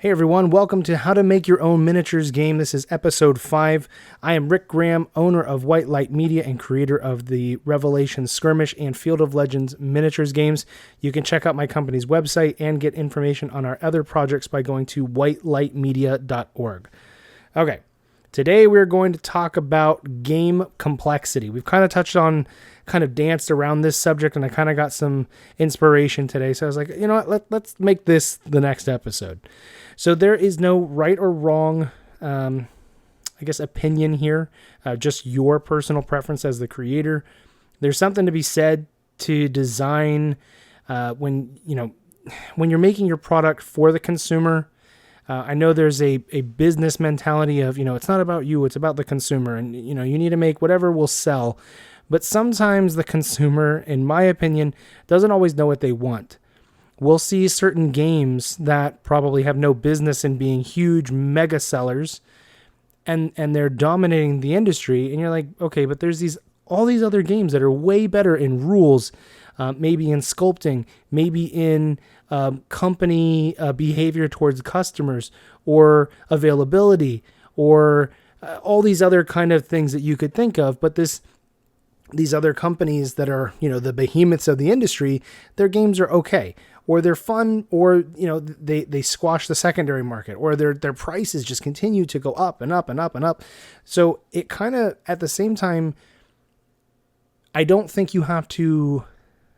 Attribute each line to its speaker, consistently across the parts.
Speaker 1: Hey everyone, welcome to How to Make Your Own Miniatures Game. This is episode 5. I am Rick Graham, owner of White Light Media and creator of the Revelation Skirmish and Field of Legends miniatures games. You can check out my company's website and get information on our other projects by going to whitelightmedia.org. Okay, today we're going to talk about game complexity. We've kind of danced around this subject, and I kind of got some inspiration today. So I was like, you know what, let's make this the next episode. So there is no right or wrong, opinion here, just your personal preference as the creator. There's something to be said to design when you're making your product for the consumer. I know there's a business mentality of, it's not about you, it's about the consumer. And, you need to make whatever will sell. But sometimes the consumer, in my opinion, doesn't always know what they want. We'll see certain games that probably have no business in being huge mega sellers, and they're dominating the industry. And you're like, okay, but there's all these other games that are way better in rules, maybe in sculpting, maybe in company behavior towards customers, or availability, or all these other kind of things that you could think of. But these other companies that are, the behemoths of the industry, their games are okay, or they're fun, or, they squash the secondary market, or their prices just continue to go up and up and up and up. So it kind of, at the same time, I don't think you have to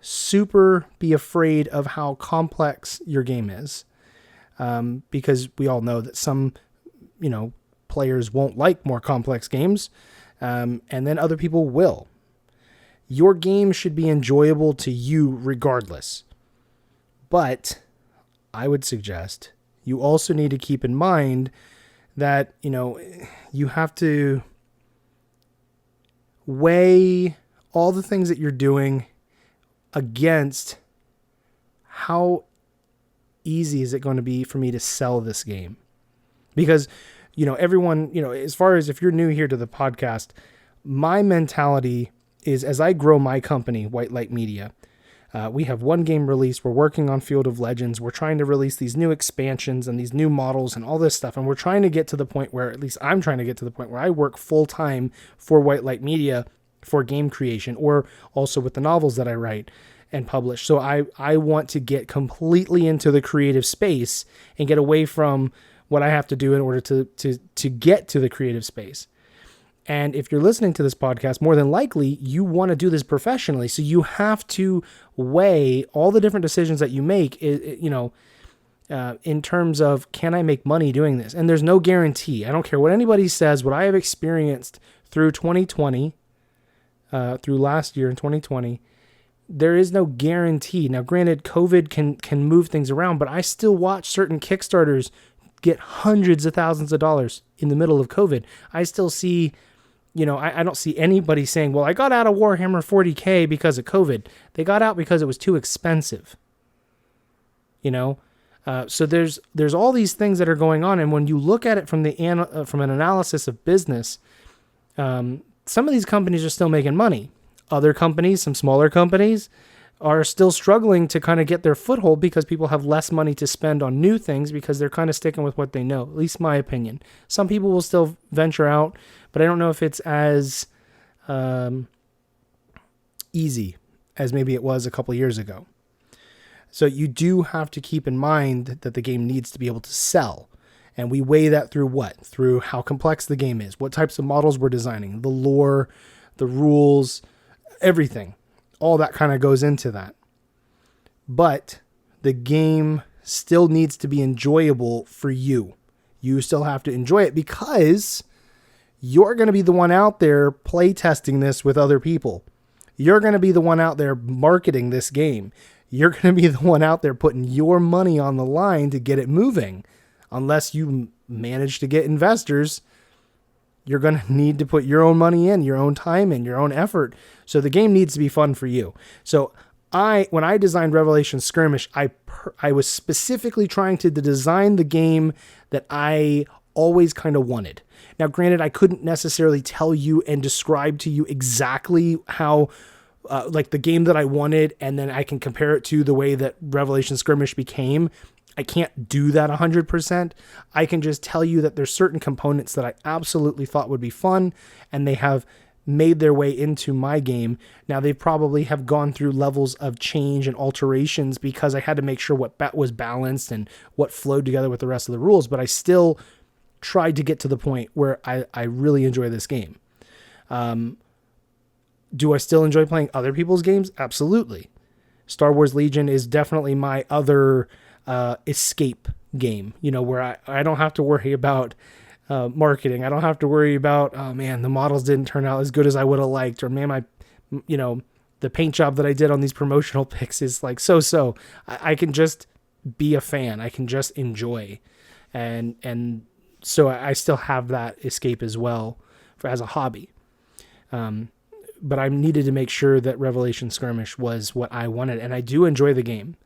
Speaker 1: super be afraid of how complex your game is, because we all know that some, players won't like more complex games, and then other people will. Your game should be enjoyable to you regardless. But I would suggest you also need to keep in mind that, you have to weigh all the things that you're doing against how easy is it going to be for me to sell this game. Because, everyone, as far as if you're new here to the podcast, my mentality is, as I grow my company, White Light Media, we have one game release. We're working on Field of Legends. We're trying to release these new expansions and these new models and all this stuff. And we're trying to get to the point where, at least I'm trying to get to the point where I work full time for White Light Media for game creation, or also with the novels that I write and publish. So I want to get completely into the creative space and get away from what I have to do in order to get to the creative space. And if you're listening to this podcast, more than likely you want to do this professionally. So you have to weigh all the different decisions that you make, in terms of, can I make money doing this? And there's no guarantee. I don't care what anybody says. What I have experienced through 2020, through last year in 2020, there is no guarantee. Now, granted, COVID can move things around, but I still watch certain Kickstarters get hundreds of thousands of dollars in the middle of COVID. I still see, I don't see anybody saying, well, I got out of Warhammer 40K because of COVID. They got out because it was too expensive. So there's all these things that are going on. And when you look at it from an analysis of business, some of these companies are still making money. Other companies, some smaller companies, are still struggling to kind of get their foothold because people have less money to spend on new things because they're kind of sticking with what they know, at least my opinion. Some people will still venture out, but I don't know if it's as easy as maybe it was a couple years ago. So you do have to keep in mind that the game needs to be able to sell. And we weigh that through what? Through how complex the game is, what types of models we're designing, the lore, the rules, everything. All that kind of goes into that. But the game still needs to be enjoyable for you. You still have to enjoy it because you're going to be the one out there play testing this with other people. You're going to be the one out there marketing this game. You're going to be the one out there putting your money on the line to get it moving. Unless you manage to get investors, you're going to need to put your own money in, your own time in, your own effort. So the game needs to be fun for you. So when I designed Revelation Skirmish, I was specifically trying to design the game that I always kind of wanted. Now, granted, I couldn't necessarily tell you and describe to you exactly how, like the game that I wanted, and then I can compare it to the way that Revelation Skirmish became. I can't do that 100%. I can just tell you that there's certain components that I absolutely thought would be fun, and they have made their way into my game. Now, they probably have gone through levels of change and alterations because I had to make sure what was balanced and what flowed together with the rest of the rules, but I still tried to get to the point where I really enjoy this game. Do I still enjoy playing other people's games? Absolutely. Star Wars Legion is definitely my other escape game, where I don't have to worry about marketing. I don't have to worry about, oh man, the models didn't turn out as good as I would have liked, or man, the paint job that I did on these promotional pics is like so. I can just be a fan. I can just enjoy, and so I still have that escape as well as a hobby. But I needed to make sure that Revelation Skirmish was what I wanted, and I do enjoy the game.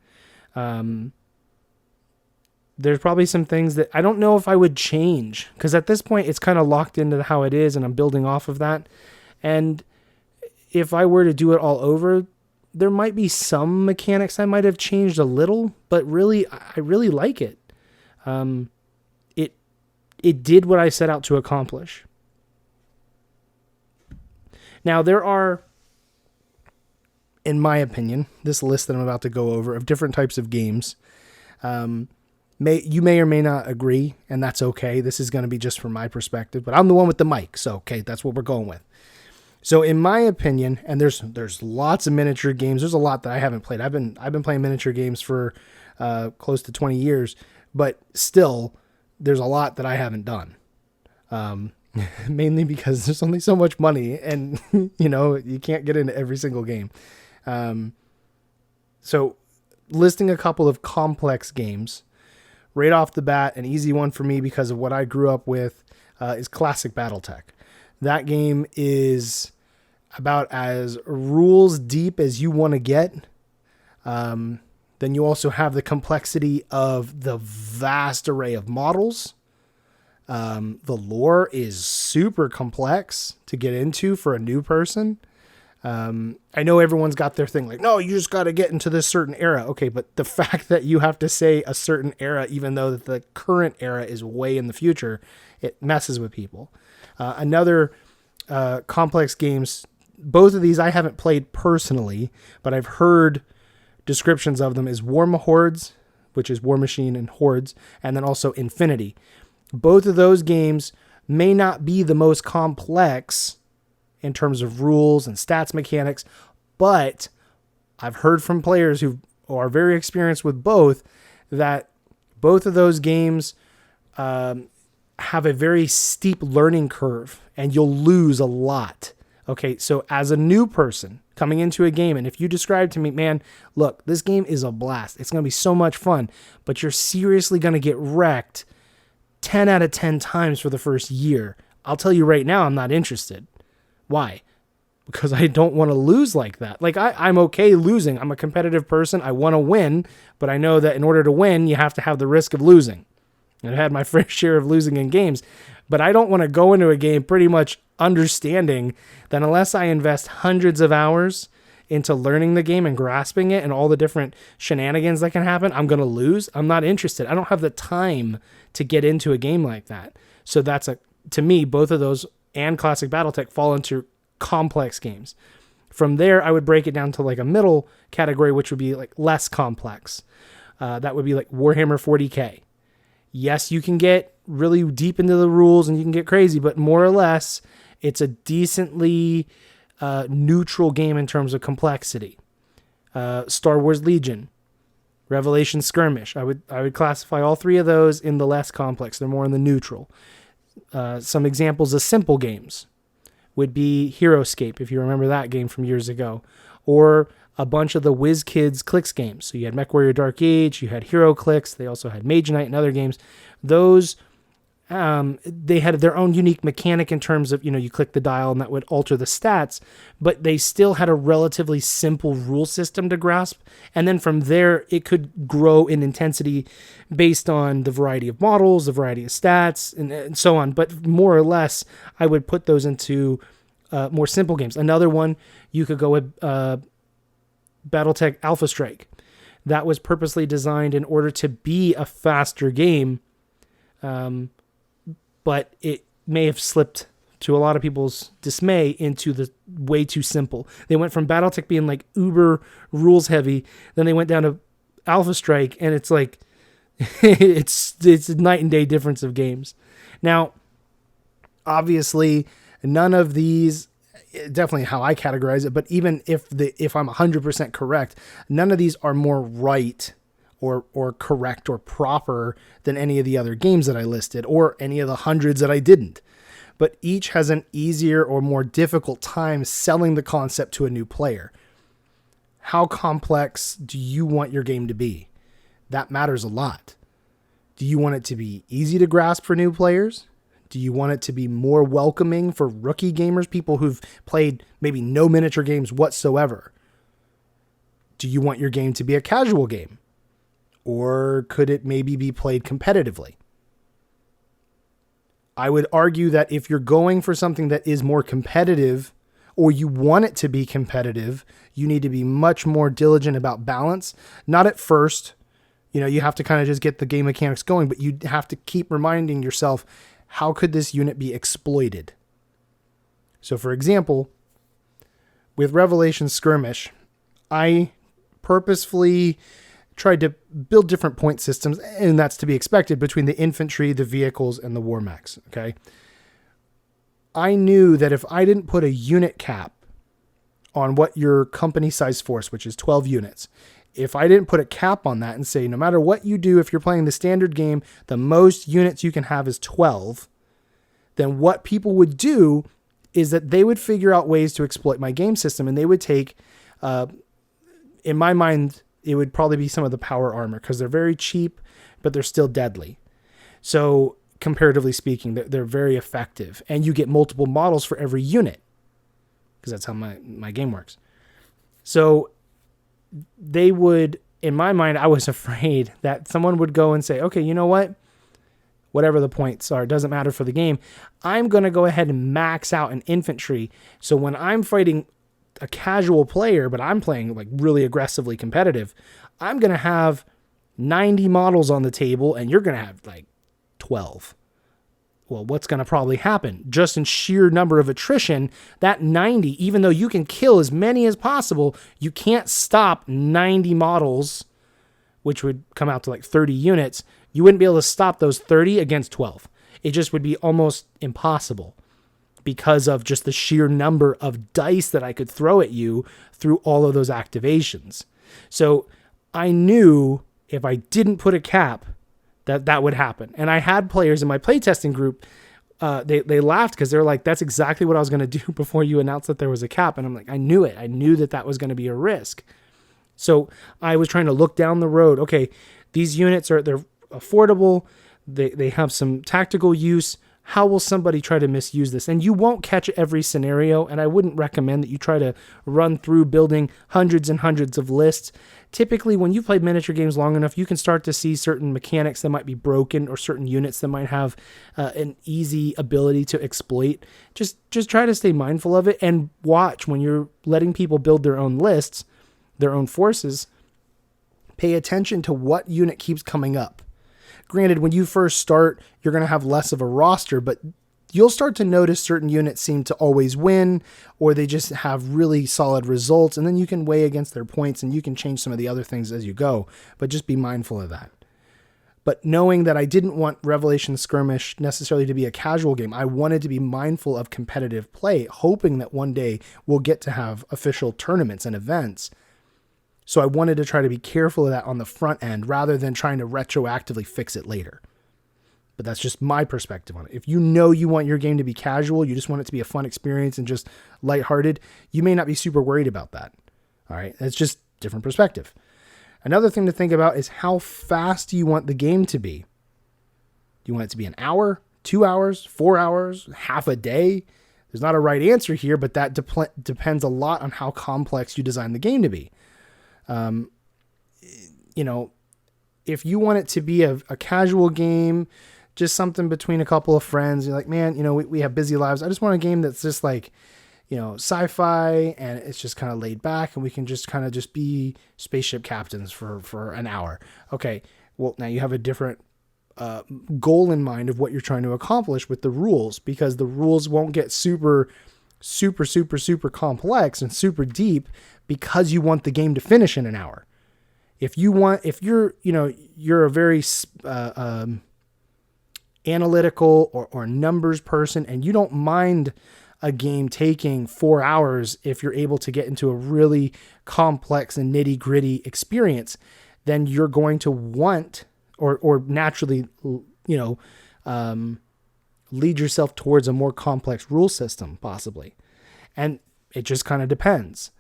Speaker 1: There's probably some things that I don't know if I would change, because at this point it's kind of locked into how it is, and I'm building off of that. And if I were to do it all over, there might be some mechanics I might have changed a little, but really, I really like it. It did what I set out to accomplish. Now, there are, in my opinion, this list that I'm about to go over of different types of games, you may or may not agree, and that's okay. This is going to be just from my perspective, but I'm the one with the mic, so okay, that's what we're going with. So in my opinion, and there's lots of miniature games. There's a lot that I haven't played. I've been playing miniature games for close to 20 years, but still, there's a lot that I haven't done. Mainly because there's only so much money, and you can't get into every single game. So listing a couple of complex games right off the bat, an easy one for me because of what I grew up with, is classic BattleTech. That game is about as rules deep as you want to get. Then you also have the complexity of the vast array of models. The lore is super complex to get into for a new person. I know everyone's got their thing like, no, you just got to get into this certain era. Okay, but the fact that you have to say a certain era, even though that the current era is way in the future, it messes with people. Another complex games, both of these I haven't played personally, but I've heard descriptions of them, is War Hordes, which is War Machine and Hordes, and then also Infinity. Both of those games may not be the most complex in terms of rules and stats mechanics, but I've heard from players who are very experienced with both that both of those games have a very steep learning curve, and you'll lose a lot. Okay, so as a new person coming into a game, and if you describe to me, man, look, this game is a blast. It's going to be so much fun, but you're seriously going to get wrecked 10 out of 10 times for the first year. I'll tell you right now, I'm not interested. Why? Because I don't want to lose like that. Like, I'm okay losing. I'm a competitive person. I want to win, but I know that in order to win, you have to have the risk of losing. And I've had my fair share of losing in games, but I don't want to go into a game pretty much understanding that unless I invest hundreds of hours into learning the game and grasping it and all the different shenanigans that can happen, I'm going to lose. I'm not interested. I don't have the time to get into a game like that. So to me, both of those and Classic BattleTech fall into complex games. From there, I would break it down to like a middle category, which would be like less complex. That would be like Warhammer 40K. Yes, you can get really deep into the rules and you can get crazy, but more or less, it's a decently neutral game in terms of complexity. Star Wars Legion, Revelation Skirmish. I would classify all three of those in the less complex. They're more in the neutral. Some examples of simple games would be HeroScape, if you remember that game from years ago, or a bunch of the WizKids Clicks games. So you had MechWarrior Dark Age, you had HeroClix, they also had Mage Knight and other games. Those, they had their own unique mechanic in terms of, you click the dial and that would alter the stats, but they still had a relatively simple rule system to grasp. And then from there, it could grow in intensity based on the variety of models, the variety of stats, and so on. But more or less, I would put those into more simple games. Another one, you could go with BattleTech Alpha Strike. that was purposely designed in order to be a faster game. But it may have slipped, to a lot of people's dismay, into the way too simple. They went from Battletech being like uber rules heavy, then they went down to Alpha Strike, and it's like it's a night and day difference of games. Now, obviously, none of these, definitely how I categorize it, but even if I'm 100% correct, none of these are more right or correct or proper than any of the other games that I listed, or any of the hundreds that I didn't. But each has an easier or more difficult time selling the concept to a new player. How complex do you want your game to be? That matters a lot. Do you want it to be easy to grasp for new players? Do you want it to be more welcoming for rookie gamers, people who've played maybe no miniature games whatsoever? Do you want your game to be a casual game? Or could it maybe be played competitively? I would argue that if you're going for something that is more competitive, or you want it to be competitive, you need to be much more diligent about balance. Not at first, you have to kind of just get the game mechanics going, but you have to keep reminding yourself, how could this unit be exploited? So for example, with Revelation Skirmish, I purposefully tried to build different point systems, and that's to be expected, between the infantry, the vehicles, and the war mechs. Okay. I knew that if I didn't put a unit cap on what your company size force, which is 12 units, if I didn't put a cap on that and say, no matter what you do, if you're playing the standard game, the most units you can have is 12, then what people would do is that they would figure out ways to exploit my game system, and they would take, in my mind, it would probably be some of the power armor, because they're very cheap, but they're still deadly. So comparatively speaking, they're very effective, and you get multiple models for every unit, because that's how my game works. So they would, in my mind, I was afraid that someone would go and say, okay, you know what? Whatever the points are, it doesn't matter for the game. I'm going to go ahead and max out an infantry. So when I'm fighting a casual player, but I'm playing like really aggressively competitive, I'm going to have 90 models on the table, and you're going to have like 12. Well, what's going to probably happen? Just in sheer number of attrition, that 90, even though you can kill as many as possible, you can't stop 90 models, which would come out to like 30 units. You wouldn't be able to stop those 30 against 12. It just would be almost impossible, because of just the sheer number of dice that I could throw at you through all of those activations. So I knew if I didn't put a cap, that would happen. And I had players in my playtesting group, they laughed, because they're like, that's exactly what I was going to do before you announced that there was a cap. And I'm like, I knew it. I knew that was going to be a risk. So I was trying to look down the road. Okay, these units they're affordable. They have some tactical use. How will somebody try to misuse this? And you won't catch every scenario, and I wouldn't recommend that you try to run through building hundreds and hundreds of lists. Typically, when you've played miniature games long enough, you can start to see certain mechanics that might be broken, or certain units that might have an easy ability to exploit. Just try to stay mindful of it, and watch when you're letting people build their own lists, their own forces. Pay attention to what unit keeps coming up. Granted, when you first start, you're going to have less of a roster, but you'll start to notice certain units seem to always win, or they just have really solid results, and then you can weigh against their points, and you can change some of the other things as you go, but just be mindful of that. But knowing that I didn't want Revelation Skirmish necessarily to be a casual game, I wanted to be mindful of competitive play, hoping that one day we'll get to have official tournaments and events. So I wanted to try to be careful of that on the front end, rather than trying to retroactively fix it later. But that's just my perspective on it. If you know you want your game to be casual, you just want it to be a fun experience and just lighthearted, you may not be super worried about that. All right. That's just different perspective. Another thing to think about is, how fast do you want the game to be? Do you want it to be an hour, 2 hours, 4 hours, half a day? There's not a right answer here, but that depends a lot on how complex you design the game to be. If you want it to be a casual game, just something between a couple of friends, you're like, man, we have busy lives. I just want a game that's just like, sci-fi, and it's just kind of laid back, and we can just kind of just be spaceship captains for an hour. Okay, well, now you have a different goal in mind of what you're trying to accomplish with the rules, because the rules won't get super complex and super deep because you want the game to finish in an hour. If you're a very analytical or numbers person, and you don't mind a game taking 4 hours if you're able to get into a really complex and nitty gritty experience, then you're going to want or naturally, lead yourself towards a more complex rule system, possibly. And it just kind of depends.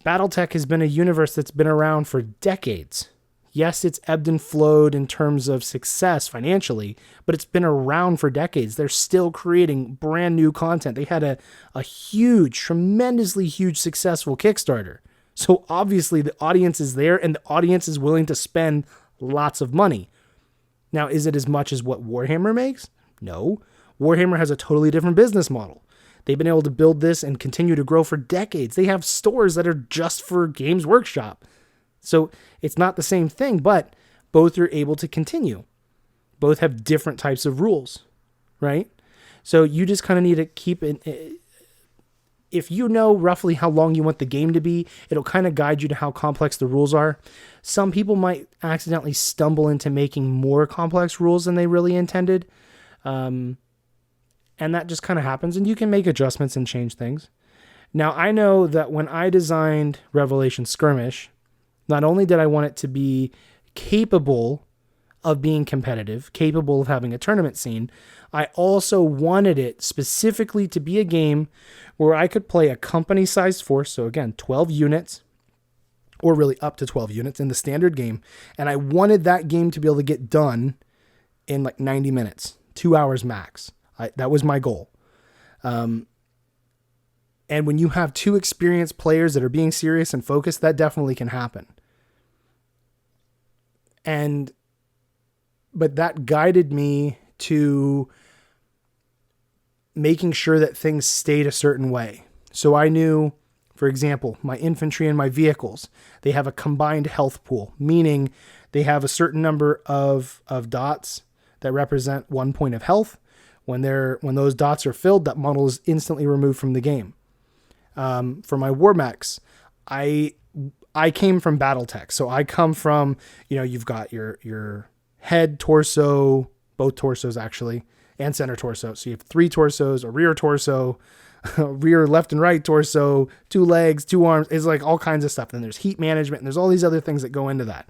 Speaker 1: Battletech has been a universe that's been around for decades. Yes, it's ebbed and flowed in terms of success financially, but it's been around for decades. They're still creating brand new content. They had a huge, tremendously huge, successful Kickstarter. So obviously the audience is there, and the audience is willing to spend lots of money. Now, is it as much as what Warhammer makes? No. Warhammer has a totally different business model. They've been able to build this and continue to grow for decades. They have stores that are just for Games Workshop. So it's not the same thing, but both are able to continue. Both have different types of rules, right? So you just kind of need to keep it. If you know roughly how long you want the game to be, it'll kind of guide you to how complex the rules are. Some people might accidentally stumble into making more complex rules than they really intended. And that just kind of happens, and you can make adjustments and change things. Now, I know that when I designed Revelation Skirmish, not only did I want it to be capable of being competitive, capable of having a tournament scene, I also wanted it specifically to be a game where I could play a company-sized force, so again, 12 units, or really up to 12 units in the standard game, and I wanted that game to be able to get done in like 90 minutes, 2 hours max. That was my goal. And when you have two experienced players that are being serious and focused, that definitely can happen. But that guided me to making sure that things stayed a certain way. So I knew, for example, my infantry and my vehicles, they have a combined health pool, meaning they have a certain number of dots that represent 1 point of health. When those dots are filled, that model is instantly removed from the game. For my war mechs, I came from Battletech, so I come from, you've got your head, torso, both torsos actually, and center torso. So you have 3 torsos, a rear torso, a rear left and right torso, 2 legs, 2 arms. It's like all kinds of stuff. Then there's heat management, and there's all these other things that go into that.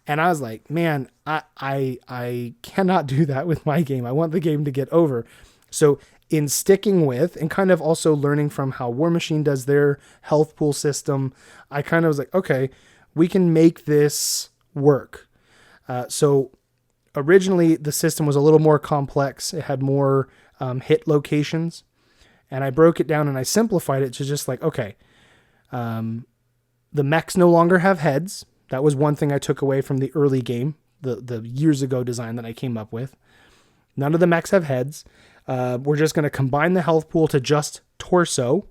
Speaker 1: And I was like, man, I cannot do that with my game. I want the game to get over. So in sticking with and kind of also learning from how War Machine does their health pool system, I kind of was like, okay, we can make this work. So originally the system was a little more complex. It had more hit locations, and I broke it down and I simplified it to just like, okay, the mechs no longer have heads. That was one thing I took away from the early game, the years ago design that I came up with. None of the mechs have heads. We're just going to combine the health pool to just torso.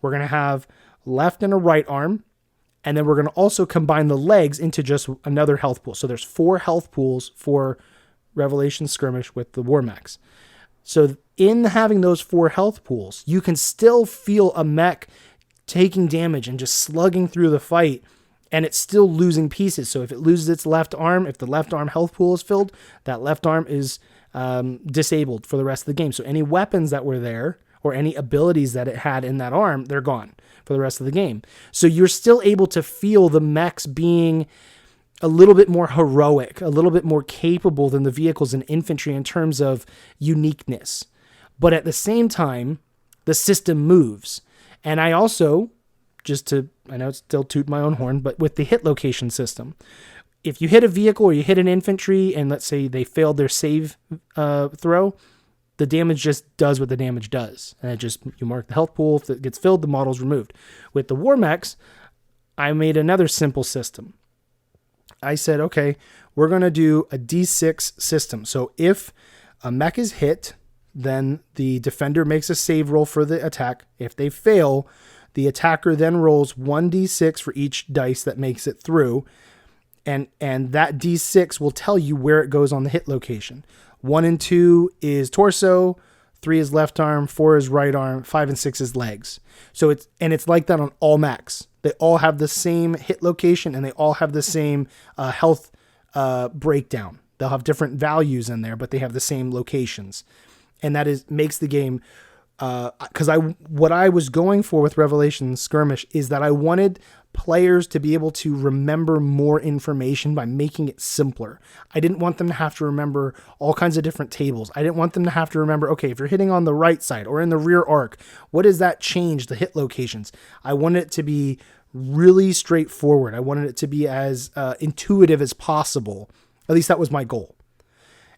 Speaker 1: We're going to have left and a right arm. And then we're going to also combine the legs into just another health pool. So there's 4 health pools for Revelation Skirmish with the war mechs. So in having those 4 health pools, you can still feel a mech taking damage and just slugging through the fight, and it's still losing pieces. So if it loses its left arm, if the left arm health pool is filled, that left arm is disabled for the rest of the game. So any weapons that were there or any abilities that it had in that arm, they're gone for the rest of the game. So you're still able to feel the mechs being a little bit more heroic, a little bit more capable than the vehicles and infantry in terms of uniqueness. But at the same time, the system moves. And I also, I know it's still toot my own horn, but with the hit location system, if you hit a vehicle or you hit an infantry and let's say they failed their save throw, the damage just does what the damage does. And you mark the health pool. If it gets filled, the model's removed. With the war mechs, I made another simple system. I said, okay, we're going to do a D6 system. So if a mech is hit, then the defender makes a save roll for the attack. If they fail, the attacker then rolls 1d6 for each dice that makes it through. And that d6 will tell you where it goes on the hit location. 1 and 2 is torso, 3 is left arm, 4 is right arm, 5 and 6 is legs. So it's like that on all mechs. They all have the same hit location and they all have the same health breakdown. They'll have different values in there, but they have the same locations. And that makes the game, because what I was going for with Revelation Skirmish is that I wanted players to be able to remember more information by making it simpler. I didn't want them to have to remember all kinds of different tables. I didn't want them to have to remember, okay, if you're hitting on the right side or in the rear arc, what does that change the hit locations? I wanted it to be really straightforward. I wanted it to be as intuitive as possible. At least that was my goal.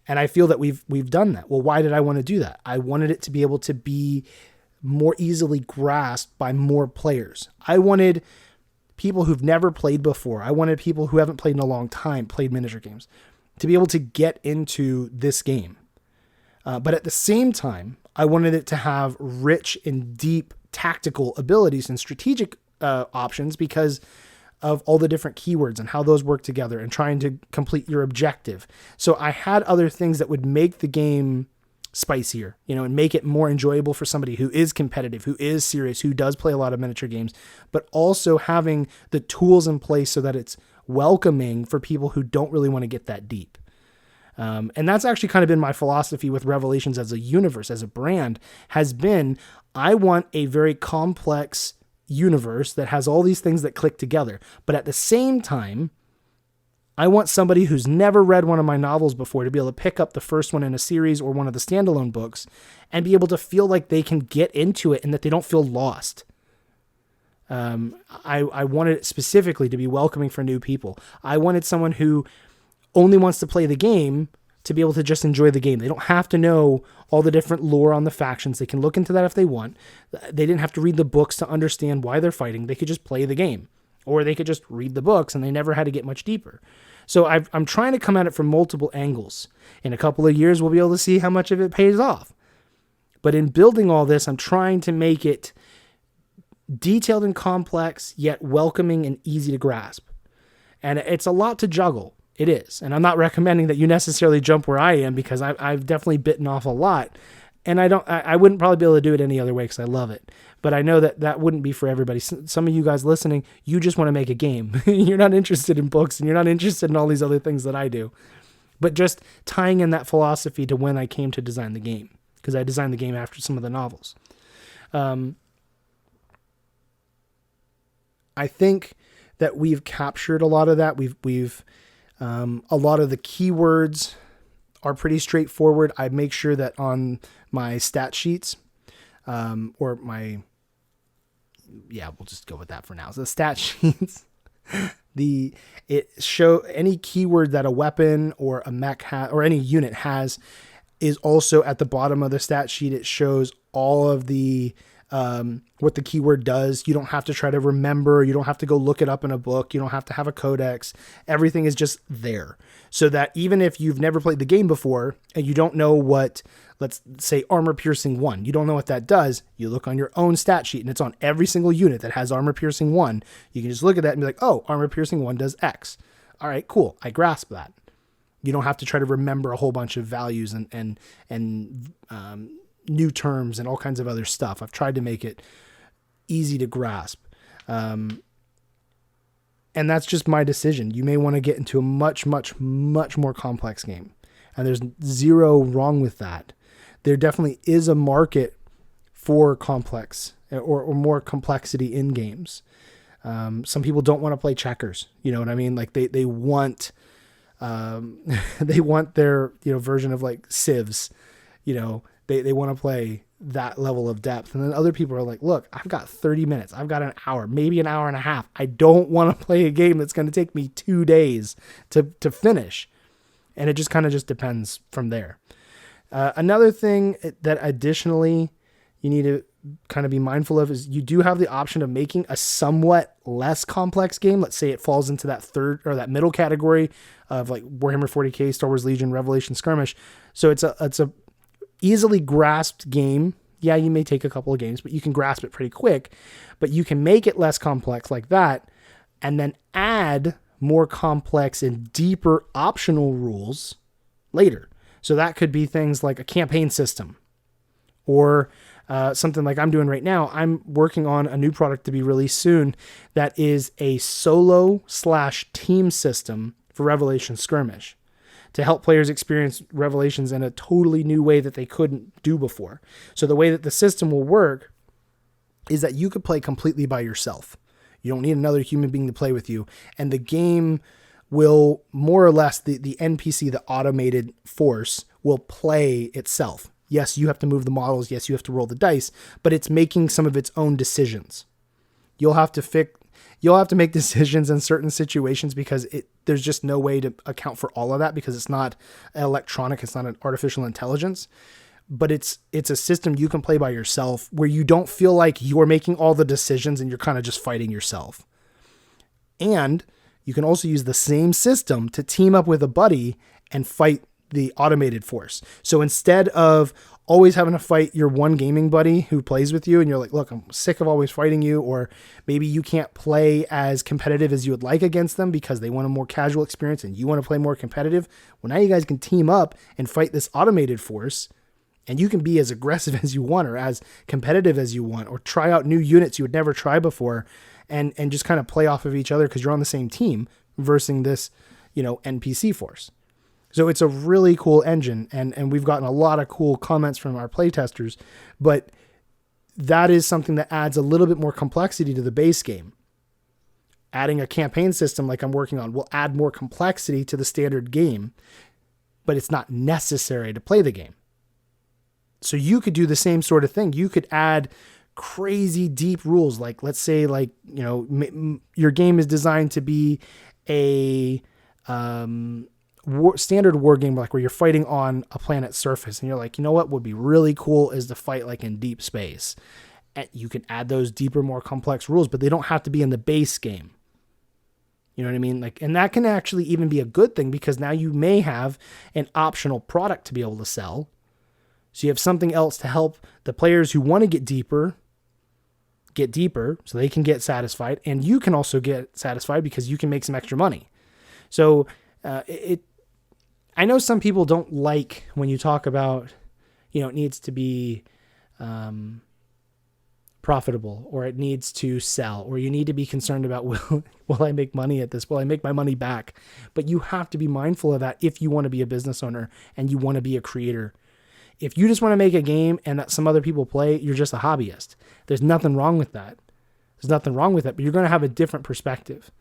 Speaker 1: And I feel that we've done that. Well, why did I want to do that? I wanted it to be able to be more easily grasped by more players. I wanted people who've never played before. I wanted people who haven't played in a long time, played miniature games, to be able to get into this game. But at the same time, I wanted it to have rich and deep tactical abilities and strategic options because of all the different keywords and how those work together and trying to complete your objective. So I had other things that would make the game spicier, and make it more enjoyable for somebody who is competitive, who is serious, who does play a lot of miniature games, but also having the tools in place so that it's welcoming for people who don't really want to get that deep. And that's actually kind of been my philosophy with Revelations as a universe, as a brand, has been, I want a very complex universe that has all these things that click together. But at the same time, I want somebody who's never read one of my novels before to be able to pick up the first one in a series or one of the standalone books and be able to feel like they can get into it and that they don't feel lost. I wanted it specifically to be welcoming for new people. I wanted someone who only wants to play the game to be able to just enjoy the game. They don't have to know all the different lore on the factions. They can look into that if they want. They didn't have to read the books to understand why they're fighting. They could just play the game. Or they could just read the books and they never had to get much deeper. So I'm trying to come at it from multiple angles. In a couple of years, we'll be able to see how much of it pays off. But in building all this, I'm trying to make it detailed and complex, yet welcoming and easy to grasp. And it's a lot to juggle. It is. And I'm not recommending that you necessarily jump where I am because I've definitely bitten off a lot. And I wouldn't probably be able to do it any other way because I love it. But I know that wouldn't be for everybody. Some of you guys listening, you just want to make a game. You're not interested in books and you're not interested in all these other things that I do. But just tying in that philosophy to when I came to design the game, because I designed the game after some of the novels. I think that we've captured a lot of that. We've a lot of the keywords are pretty straightforward. I make sure that on my stat sheets, we'll just go with that for now. So the stat sheets, it show any keyword that a weapon or a mech or any unit has is also at the bottom of the stat sheet. It shows all of the what the keyword does. You don't have to try to remember. You don't have to go look it up in a book. You don't have to have a codex. Everything is just there. So that even if you've never played the game before and you don't know what, let's say, armor piercing 1, you don't know what that does, you look on your own stat sheet and it's on every single unit that has armor piercing 1. You can just look at that and be like, oh, armor piercing 1 does X. All right, cool. I grasp that. You don't have to try to remember a whole bunch of values and new terms and all kinds of other stuff. I've tried to make it easy to grasp. And that's just my decision. You may want to get into a much, much, much more complex game. And there's zero wrong with that. There definitely is a market for complex or more complexity in games. Some people don't want to play checkers. You know what I mean? Like they want, they want their, version of like civs, they want to play that level of depth. And then other people are like, look, I've got 30 minutes. I've got an hour, maybe an hour and a half. I don't want to play a game that's going to take me 2 days to finish. And it just kind of just depends from there. Another thing that additionally you need to kind of be mindful of is you do have the option of making a somewhat less complex game. Let's say it falls into that third or that middle category of like Warhammer 40K, Star Wars Legion, Revelation Skirmish. So it's a easily grasped game. Yeah, you may take a couple of games, but you can grasp it pretty quick. But you can make it less complex like that, and then add more complex and deeper optional rules later. So that could be things like a campaign system, or something like I'm doing right now. I'm working on a new product to be released soon that is a solo/team system for Revelation Skirmish, to help players experience Revelations in a totally new way that they couldn't do before. So the way that the system will work is that you could play completely by yourself. You don't need another human being to play with you. And the game will more or less, the NPC, the automated force, will play itself. Yes, you have to move the models. Yes, you have to roll the dice, but it's making some of its own decisions. You'll have to make decisions in certain situations because there's just no way to account for all of that, because it's not electronic. It's not an artificial intelligence, but it's a system you can play by yourself where you don't feel like you're making all the decisions and you're kind of just fighting yourself. And you can also use the same system to team up with a buddy and fight the automated force. So instead of always having to fight your one gaming buddy who plays with you and you're like, look, I'm sick of always fighting you, or maybe you can't play as competitive as you would like against them because they want a more casual experience and you want to play more competitive. Well, now you guys can team up and fight this automated force, and you can be as aggressive as you want or as competitive as you want, or try out new units you would never try before, and just kind of play off of each other because you're on the same team versus this, NPC force. So it's a really cool engine, and we've gotten a lot of cool comments from our playtesters, but that is something that adds a little bit more complexity to the base game. Adding a campaign system like I'm working on will add more complexity to the standard game, but it's not necessary to play the game. So you could do the same sort of thing. You could add crazy deep rules, like let's say your game is designed to be a standard war game, like where you're fighting on a planet's surface, and you're like, what would be really cool is to fight like in deep space. And you can add those deeper, more complex rules, but they don't have to be in the base game. You know what I mean? And that can actually even be a good thing, because now you may have an optional product to be able to sell. So you have something else to help the players who want to get deeper, so they can get satisfied, and you can also get satisfied because you can make some extra money. So I know some people don't like when you talk about, it needs to be profitable, or it needs to sell, or you need to be concerned about, will I make money at this? Will I make my money back? But you have to be mindful of that if you want to be a business owner and you want to be a creator. If you just want to make a game and that some other people play, you're just a hobbyist. There's nothing wrong with that. But you're going to have a different perspective.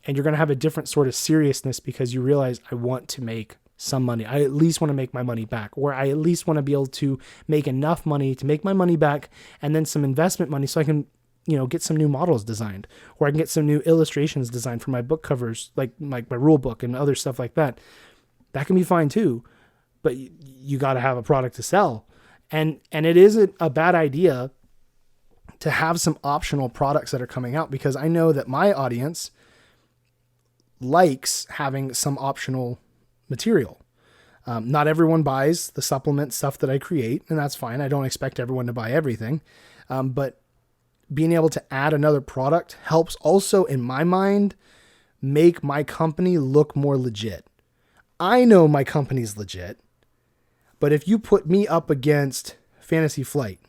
Speaker 1: And you're going to have a different sort of seriousness because you realize, I want to make some money. I at least want to make my money back, or I at least want to be able to make enough money to make my money back, and then some investment money so I can, get some new models designed, or I can get some new illustrations designed for my book covers, like my rule book and other stuff like that. That can be fine too, but you got to have a product to sell. And it isn't a bad idea to have some optional products that are coming out, because I know that my audience likes having some optional material. Not everyone buys the supplement stuff that I create, and that's fine. I don't expect everyone to buy everything. But being able to add another product helps also, in my mind, make my company look more legit. I know my company's legit, but if you put me up against Fantasy Flight,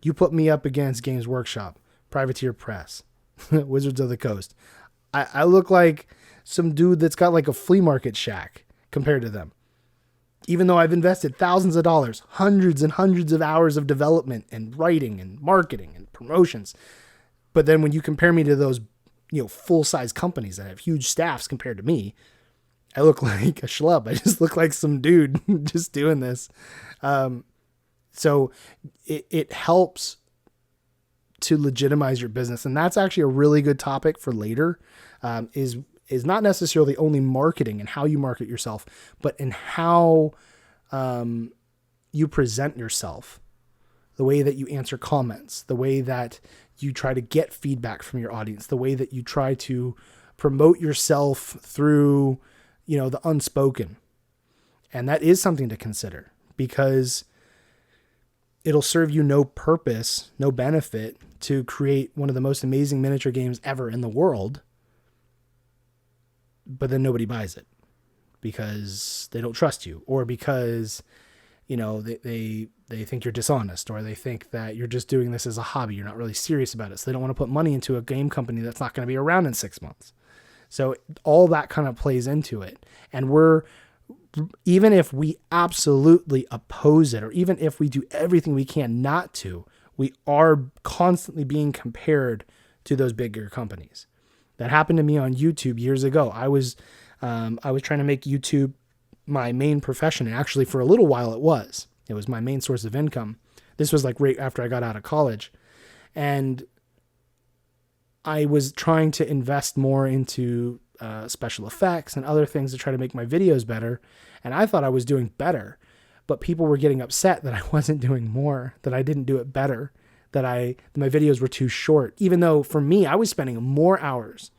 Speaker 1: you put me up against Games Workshop, Privateer Press, Wizards of the Coast, I look like some dude that's got like a flea market shack compared to them. Even though I've invested thousands of dollars, hundreds and hundreds of hours of development and writing and marketing and promotions. But then when you compare me to those, full-size companies that have huge staffs compared to me, I look like a schlub. I just look like some dude just doing this. So it helps to legitimize your business. And that's actually a really good topic for later, is not necessarily only marketing and how you market yourself, but in how you present yourself, the way that you answer comments, the way that you try to get feedback from your audience, the way that you try to promote yourself through, the unspoken. And that is something to consider, because it'll serve you no purpose, no benefit to create one of the most amazing miniature games ever in the world, but then nobody buys it because they don't trust you, or because, you know, they think you're dishonest, or they think that you're just doing this as a hobby. You're not really serious about it. So they don't want to put money into a game company that's not going to be around in 6 months. So all that kind of plays into it. And even if we absolutely oppose it, or even if we do everything we can not to, we are constantly being compared to those bigger companies. That happened to me on YouTube years ago. I was trying to make YouTube my main profession, and actually for a little while it was my main source of income. This was like right after I got out of college, and I was trying to invest more into special effects and other things to try to make my videos better. And I thought I was doing better, but people were getting upset that I wasn't doing more, that I didn't do it better, that my videos were too short, even though for me, I was spending more hours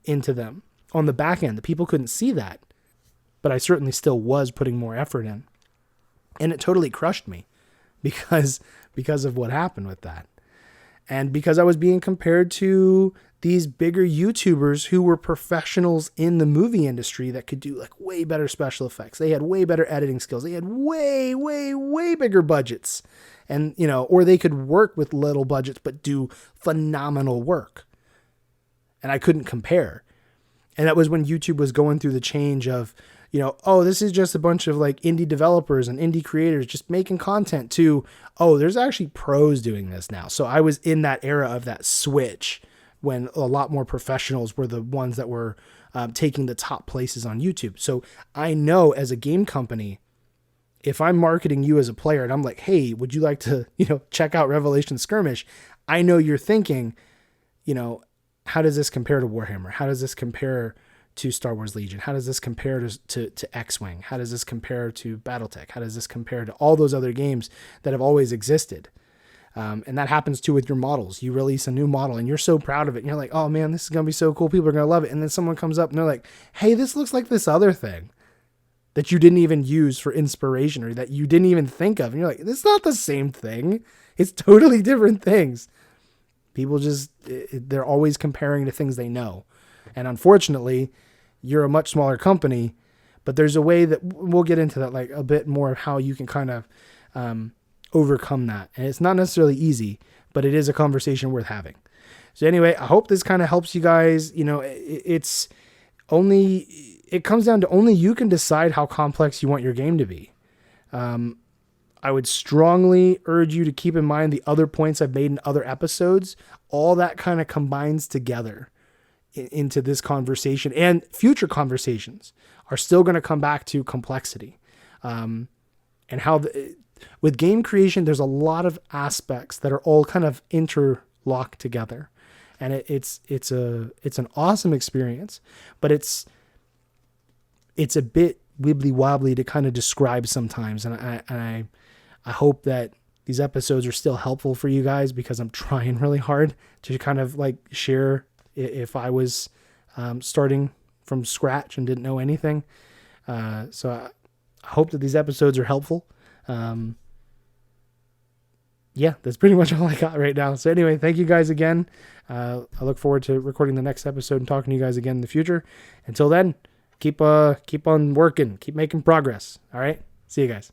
Speaker 1: into them on the back end. The people couldn't see that, but I certainly still was putting more effort in. And it totally crushed me because of what happened with that. And because I was being compared to these bigger YouTubers who were professionals in the movie industry that could do like way better special effects. They had way better editing skills. They had way, way, way bigger budgets. And, you know, or they could work with little budgets, but do phenomenal work. And I couldn't compare. And that was when YouTube was going through the change of, you know, oh, this is just a bunch of like indie developers and indie creators just making content, to, oh, there's actually pros doing this now. So I was in that era of that switch when a lot more professionals were the ones that were taking the top places on YouTube. So I know as a game company, if I'm marketing you as a player and I'm like, hey, would you like to, you know, check out Revelation Skirmish? I know you're thinking, you know, how does this compare to Warhammer? How does this compare to Star Wars Legion? How does this compare to X-Wing? How does this compare to Battletech? How does this compare to all those other games that have always existed? And that happens too with your models. You release a new model and you're so proud of it. And you're like, oh man, this is going to be so cool. People are going to love it. And then someone comes up and they're like, hey, this looks like this other thing that you didn't even use for inspiration, or that you didn't even think of. And you're like, it's not the same thing. It's totally different things. People they're always comparing to things they know. And unfortunately, you're a much smaller company, but there's a way that we'll get into that, like a bit more of how you can kind of overcome that. And it's not necessarily easy, but it is a conversation worth having. So anyway, I hope this kind of helps you guys. You know, it comes down to only you can decide how complex you want your game to be. I would strongly urge you to keep in mind the other points I've made in other episodes. All that kind of combines together into this conversation, and future conversations are still going to come back to complexity. And how with game creation, there's a lot of aspects that are all kind of interlocked together. And it's an awesome experience, but it's a bit wibbly wobbly to kind of describe sometimes. And I hope that these episodes are still helpful for you guys, because I'm trying really hard to kind of like share if I was starting from scratch and didn't know anything. So I hope that these episodes are helpful. Yeah, that's pretty much all I got right now. So anyway, thank you guys again. I look forward to recording the next episode and talking to you guys again in the future. Until then, keep on working, keep making progress. All right. See you guys.